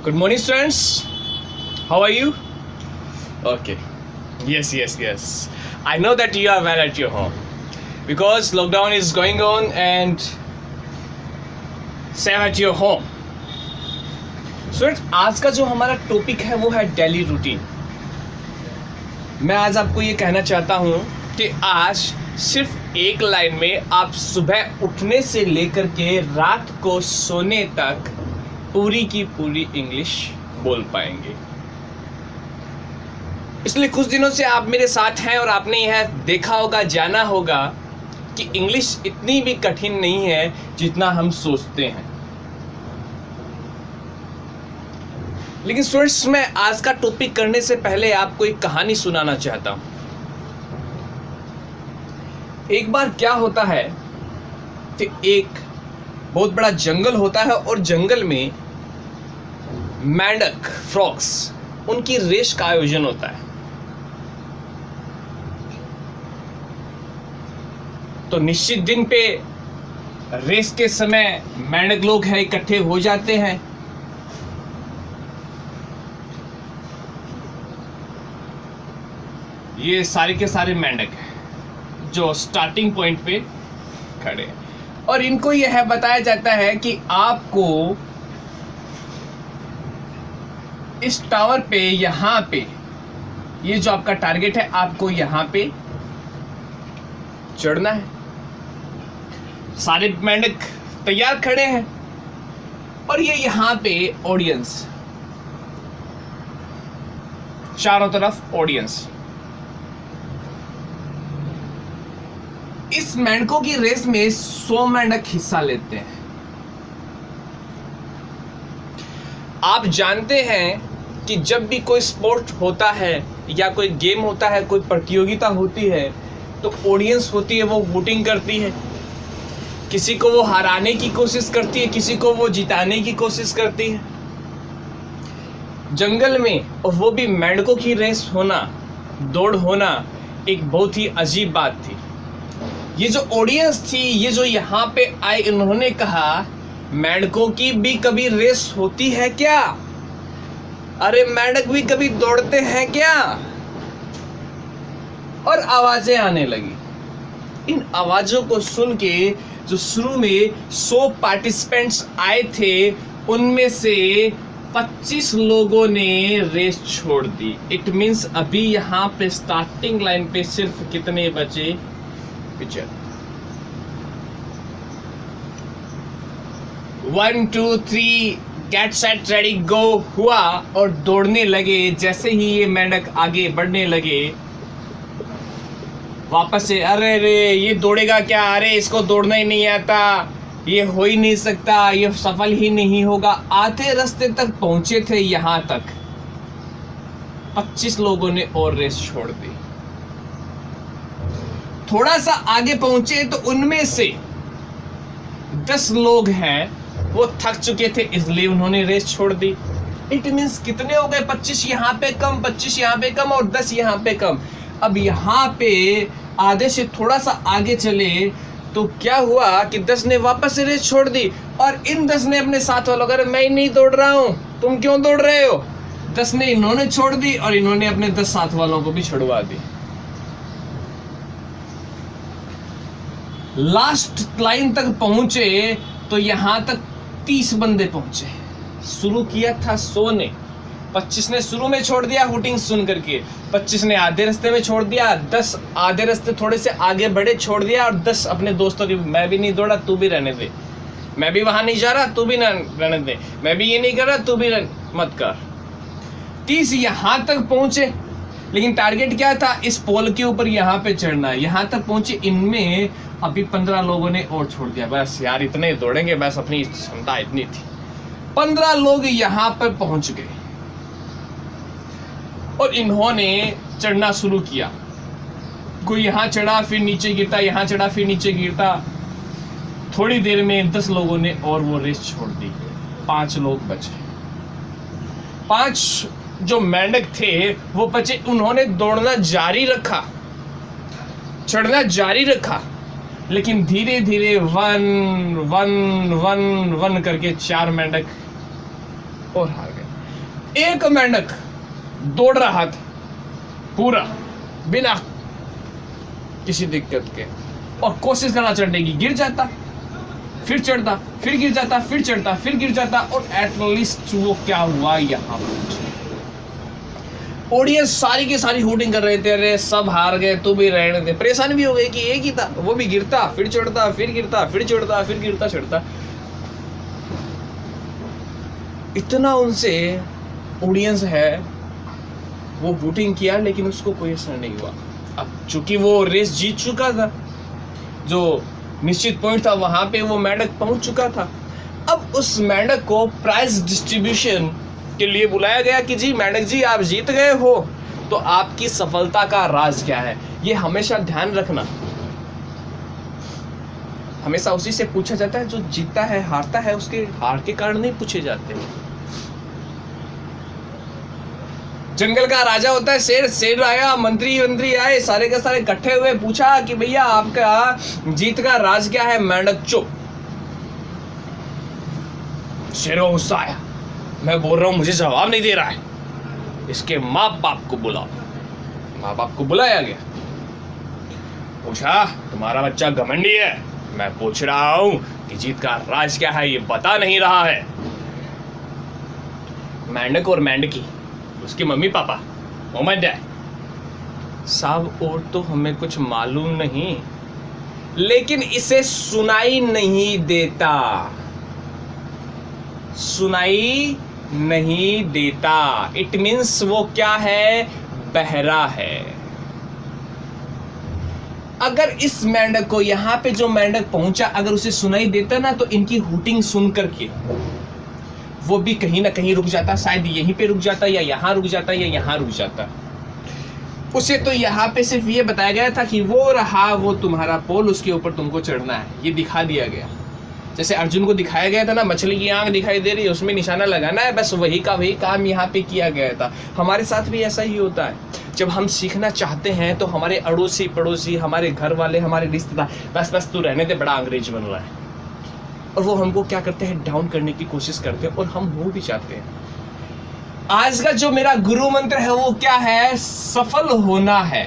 Good morning, students. How are you? Okay. Yes. I know that you are well at your home because lockdown is going on and same at your home. Students, आज का जो हमारा topic है वो है daily routine. मैं आज आपको ये कहना चाहता हूँ कि आज सिर्फ एक लाइन में आप सुबह उठने से लेकर के रात को सोने तक पूरी की पूरी इंग्लिश बोल पाएंगे. इसलिए कुछ दिनों से आप मेरे साथ हैं और आपने यह देखा होगा, जाना होगा कि इंग्लिश इतनी भी कठिन नहीं है जितना हम सोचते हैं. लेकिन स्टूडेंट्स, मैं आज का टॉपिक करने से पहले आपको एक कहानी सुनाना चाहता हूं. एक बार क्या होता है कि एक बहुत बड़ा जंगल होता है और जंगल में मेंढक, फ्रॉग्स, उनकी रेस का आयोजन होता है. तो निश्चित दिन पे रेस के समय मेंढक लोग हैं इकट्ठे हो जाते हैं. ये सारे के सारे मेंढक हैं जो स्टार्टिंग पॉइंट पे खड़े हैं और इनको यह बताया जाता है कि आपको इस टावर पे, यहाँ पे, ये जो आपका टारगेट है, आपको यहाँ पे चढ़ना है. सारे मेंढक तैयार खड़े हैं और ये यहाँ पे ऑडियंस, चारों तरफ ऑडियंस. इस मेंढकों की रेस में 100 मेंढक हिस्सा लेते हैं. आप जानते हैं कि जब भी कोई स्पोर्ट होता है या कोई गेम होता है, कोई प्रतियोगिता होती है, तो ऑडियंस होती है वो वोटिंग करती है. किसी को वो हराने की कोशिश करती है, किसी को वो जिताने की कोशिश करती है. जंगल में, और वो भी मेंढकों की रेस होना, दौड़ होना, एक बहुत ही अजीब बात थी. ये जो ऑडियंस थी, ये जो यहाँ पे आए, इन्होंने कहा मेंढकों की भी कभी रेस होती है क्या? अरे मेंढक भी कभी दौड़ते हैं क्या? और आवाजें आने लगी. इन आवाजों को सुन के जो शुरू में 100 पार्टिसिपेंट्स आए थे, उनमें से 25 लोगों ने रेस छोड़ दी. इट मीन्स अभी यहाँ पे स्टार्टिंग लाइन पे सिर्फ कितने बचे? 1 2 3 गेट सेट रेडी गो हुआ और दौड़ने लगे. जैसे ही ये मेंढक आगे बढ़ने लगे, वापस से अरे रे ये दौड़ेगा क्या, अरे इसको दौड़ना ही नहीं आता, ये हो ही नहीं सकता, ये सफल ही नहीं होगा. आधे रास्ते तक पहुंचे थे, यहां तक 25 लोगों ने और रेस छोड़ दी. थोड़ा सा आगे पहुंचे तो उनमें से 10 लोग हैं वो थक चुके थे, इसलिए उन्होंने रेस छोड़ दी. इट मीन्स कितने हो गए? 25 यहाँ पे कम, 25 यहाँ पे कम और 10 यहाँ पे कम. अब यहाँ पे आधे से थोड़ा सा आगे चले तो क्या हुआ कि 10 ने वापस से रेस छोड़ दी और इन 10 ने अपने साथ वालों को, मैं नहीं दौड़ रहा हूँ, तुम क्यों दौड़ रहे हो? 10 ने इन्होंने छोड़ दी और इन्होंने अपने 10 साथ वालों को भी छुड़वा दी. लास्ट लाइन तक पहुंचे तो यहां तक 30 बंदे पहुंचे. शुरू किया था 100 ने, 25 ने शुरू में छोड़ दिया हुटिंग सुन करके, 25 ने आधे रास्ते में छोड़ दिया, 10 आधे रास्ते थोड़े से आगे बढ़े छोड़ दिया और 10 अपने दोस्तों की, मैं भी नहीं दौड़ा तू भी रहने दे, मैं भी वहां नहीं जा रहा तू भी रहने दे, मैं भी ये नहीं कर रहा तू भी मत कर. 30 यहां तक पहुंचे. लेकिन टारगेट क्या था? इस पोल के ऊपर यहाँ पे चढ़ना. यहाँ तक पहुंचे. इनमें अभी 15 लोगों ने और छोड़ दिया. बस यार इतने दौड़ेंगे, बस अपनी क्षमता इतनी थी. 15 लोग यहाँ पर पहुंच गए और इन्होंने चढ़ना शुरू किया. कोई यहाँ चढ़ा फिर नीचे गिरता, यहाँ चढ़ा फिर नीचे गिरता. थोड़ी देर में 10 लोगों ने और वो रेस छोड़ दी. 5 लोग बचे. 5 जो मेंढक थे वो बचे. उन्होंने दौड़ना जारी रखा, चढ़ना जारी रखा, लेकिन धीरे धीरे 1 1 1 1 करके 4 मेंढक और हार गए. एक मेंढक दौड़ रहा था पूरा बिना किसी दिक्कत के, और कोशिश करना चढ़ने की, गिर जाता, फिर चढ़ता, फिर गिर जाता, फिर चढ़ता, फिर गिर जाता, और एटलीस्ट वो क्या हुआ, यहाँ ऑडियंस सारी की सारी हूटिंग कर रहे थे, अरे सब हार गए, तू भी रहने दे। परेशान भी हो गए कि एक ही था, वो भी गिरता, फिर चढ़ता, फिर गिरता, फिर चढ़ता, फिर गिरता, चढ़ता। इतना उनसे ऑडियंस है, वो वोटिंग किया लेकिन उसको कोई असर नहीं हुआ। अब चूंकि वो रेस जीत चुका था, जो निश्चित पॉइंट था वहां पे वो मेंढक पहुंच चुका था। अब उस मेंढक को प्राइज डिस्ट्रीब्यूशन के लिए बुलाया गया कि जी मेंढक जी, आप जीत गए हो, तो आपकी सफलता का राज क्या है। ये हमेशा ध्यान रखना, हमेशा उसी से पूछा जाता है जो जीतता है, हारता है उसके हार के कारण नहीं पूछे जाते। जंगल का राजा होता है शेर, शेर आया, मंत्री आए, सारे के सारे इकट्ठे हुए, पूछा कि भैया आपका जीत का राज क्या है। मेंढक चुप। शेर को गुस्सा आया, मैं बोल रहा हूं, मुझे जवाब नहीं दे रहा है, इसके माँ बाप को बुलाओ। माँ बाप को बुलाया गया, पूछा तुम्हारा बच्चा घमंडी है, मैं पूछ रहा हूं कि जीत का राज क्या है, ये बता नहीं रहा है। मेंढक और मेंढकी, उसकी mummy papa, oh my dad, साहब और तो हमें कुछ मालूम नहीं, लेकिन इसे सुनाई नहीं देता, सुनाई नहीं देता। इट मीन्स वो क्या है, बहरा है। अगर इस मेंढक को, यहाँ पे जो मेंढक पहुंचा, अगर उसे सुनाई देता ना, तो इनकी हूटिंग सुन करके वो भी कहीं ना कहीं रुक जाता, शायद यहीं पे रुक जाता, या यहाँ रुक जाता, या यहाँ रुक जाता। उसे तो यहाँ पे सिर्फ ये बताया गया था कि वो रहा, वो तुम्हारा पोल, उसके ऊपर तुमको चढ़ना है, ये दिखा दिया गया। जैसे अर्जुन को दिखाया गया था ना, मछली की आंख दिखाई दे रही है, उसमें निशाना लगाना है, बस वही का वही काम यहाँ पे किया गया था। हमारे साथ भी ऐसा ही होता है, जब हम सीखना चाहते हैं तो हमारे अड़ोसी पड़ोसी, हमारे घर वाले, हमारे रिश्तेदार, बस तू रहने दे, बड़ा अंग्रेज बन रहा है, और वो हमको क्या करते हैं, डाउन करने की कोशिश करते हैं, और हम हो भी चाहते हैं। आज का जो मेरा गुरु मंत्र है वो क्या है, सफल होना है,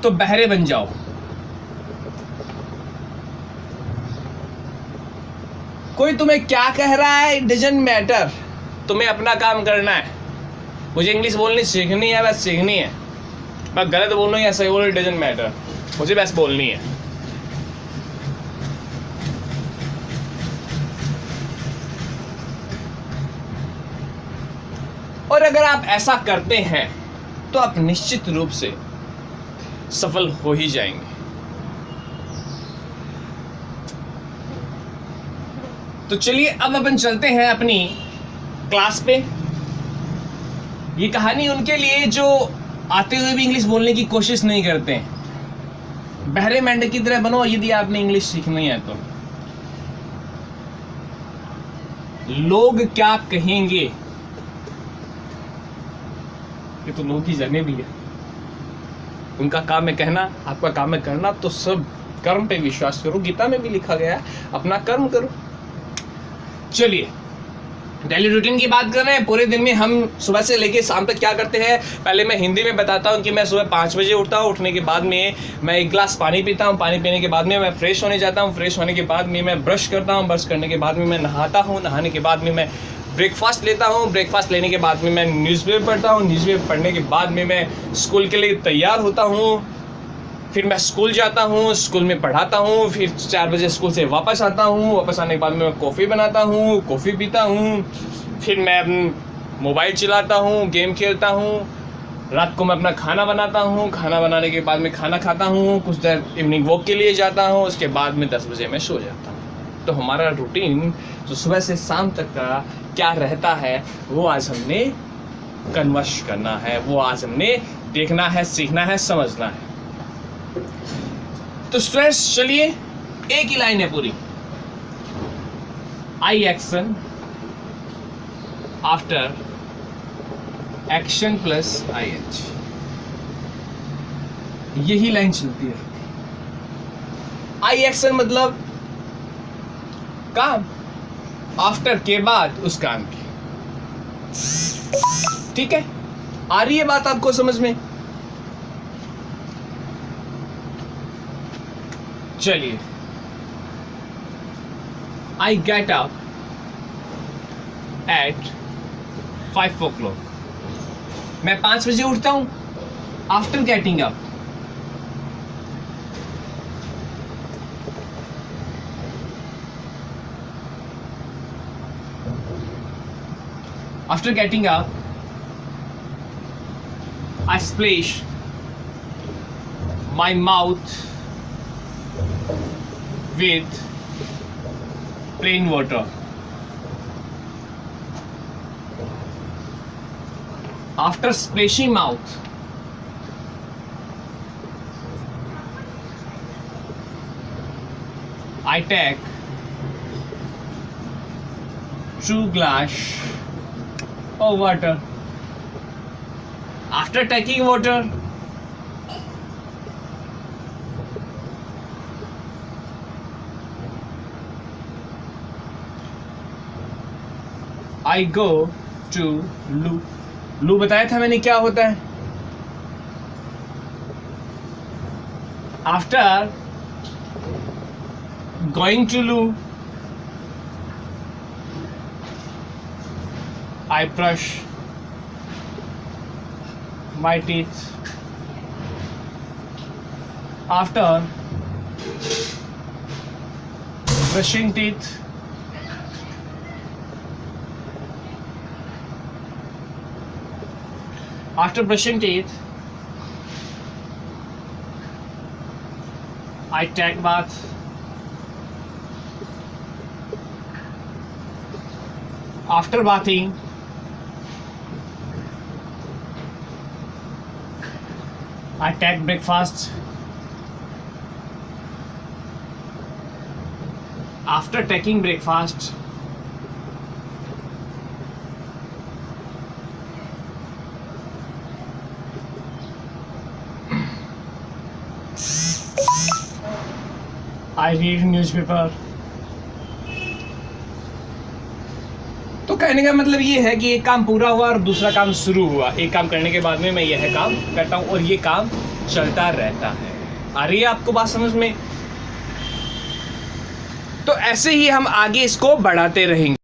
तो बहरे बन जाओ। कोई तुम्हें क्या कह रहा है, इट डजंट मैटर, तुम्हें अपना काम करना है। मुझे इंग्लिश बोलनी सीखनी है, बस सीखनी है, मैं गलत बोल रहा हूँ या सही बोल रहा हूँ, इट डजंट मैटर, मुझे बस बोलनी है। और अगर आप ऐसा करते हैं तो आप निश्चित रूप से सफल हो ही जाएंगे। तो चलिए अब अपन चलते हैं अपनी क्लास पे। ये कहानी उनके लिए जो आते हुए भी इंग्लिश बोलने की कोशिश नहीं करते हैं। बहरे मेंढक की तरह बनो यदि आपने इंग्लिश सीखनी है तो। लोग क्या कहेंगे, ये तो लोग ही जाने भी है, उनका काम है कहना, आपका काम है करना। तो सब कर्म पे विश्वास करो, गीता में भी लिखा गया है अपना कर्म करो। चलिए डेली रूटीन की बात कर रहे हैं। पूरे दिन में हम सुबह से लेके शाम तक क्या करते हैं, पहले मैं हिंदी में बताता हूँ कि मैं सुबह 5 बजे उठता हूँ। उठने के बाद में मैं 1 गिलास पानी पीता हूँ। पानी पीने के बाद में मैं फ्रेश होने जाता हूँ। फ्रेश होने के बाद में मैं ब्रश करता हूँ। ब्रश करने के बाद में मैं नहाता हूँ। नहाने के बाद में मैं ब्रेकफास्ट लेता हूँ। ब्रेकफास्ट लेने के बाद में मैं न्यूज़पेपर पढ़ता हूँ। न्यूज़पेपर पढ़ने के बाद में मैं स्कूल के लिए तैयार होता हूँ। फिर मैं स्कूल जाता हूँ, स्कूल में पढ़ाता हूँ। फिर 4 बजे स्कूल से वापस आता हूँ। वापस आने के बाद में मैं कॉफ़ी बनाता हूँ, कॉफ़ी पीता हूँ। फिर मैं मोबाइल चलाता हूँ, गेम खेलता हूँ। रात को मैं अपना खाना बनाता हूँ। खाना बनाने के बाद में खाना खाता हूँ। कुछ देर इवनिंग वॉक के लिए जाता हूँ। उसके बाद में 10 बजे मैं सो जाता हूँ। तो हमारा रूटीन जो सुबह से शाम तक का क्या रहता है वो आज हमने कन्वर्स करना है, वो आज हमने देखना है, सीखना है, समझना है। तो स्टूडेंट्स चलिए, एक ही लाइन है पूरी। I action after action plus IH, यही लाइन चलती है। आई एक्शन मतलब काम, आफ्टर के बाद उस काम की। ठीक है, आ रही है बात आपको समझ में? चलिए, I get up at 5 o'clock. मैं 5 बजे उठता हूं after getting up. After getting up, I splash my mouth with plain water. After splashing mouth, I take 2 glass of water. After taking water, I go to loo. लू बताया था मैंने क्या होता है? After going to loo, I brush my teeth. After brushing teeth, I take bath. After bathing, I take breakfast. After taking breakfast, I read newspaper. तो कहने का मतलब ये है कि एक काम पूरा हुआ और दूसरा काम शुरू हुआ। एक काम करने के बाद में मैं यह काम करता हूँ और ये काम चलता रहता है। आ रही है आपको बात समझ में? तो ऐसे ही हम आगे इसको बढ़ाते रहेंगे।